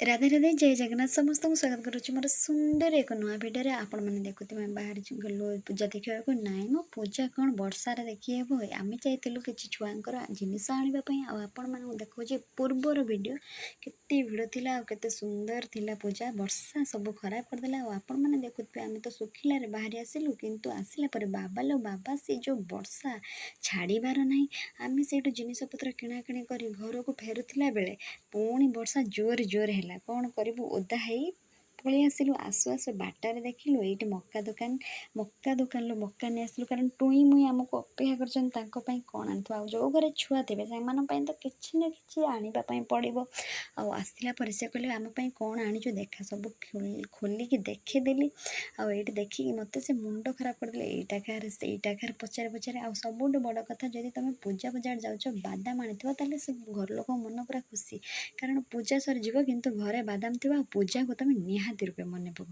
राधे राधे जय जगन्नाथ समस्त स्वागत करुच्ची मोर सुंदर एक नुआ भिडियो आपण मैंने देखुए बाहर गलु पूजा देखा नाई मो पूजा कौन वर्षार देखी हे आम जाइलु कि छुआर जिनस आने आपण मैं देखा पूर्वर भिड केते भिड़ थिला केते सुंदर थिला पूजा वर्षा सब खराब करदेला आपण मैंने देखुए आम तो सुखिलार बाहरी आसिलु किंतु आसिला पर बाबा लो बाबा से जो वर्षा छाड़बार ना आम से जिनस पत्र किणाकिणी कर घर को फेरुला बेले पुणी वर्षा जोर जोर है कौन करूँ ओदा है पलि आसिलु आसु आसु बाटारे देखिलु ये मक्का दुकान लो मक्का नहीं आसिलु कारण टुई मुई आमको अपेक्षा कर कौन आनी जो घरे छुआ थे से तो किसी ना कि आने पड़ो आसला पर से कहले आम कौन आनीचु देखा सब खोलिकी देखीदेली आए देखिकी मत से मुंड खराब करदे एटा कार सेटा कार पचारे पचारे आ सबुठ बड़ कथा जदि तुम पूजा बजार जाऊच बादाम आनी ताले सब घर लोक मन पूरा खुशी कारण पूजा सरीज किंतु घरे बादाम थी पूजा को तुम निहाती रूपे मन पक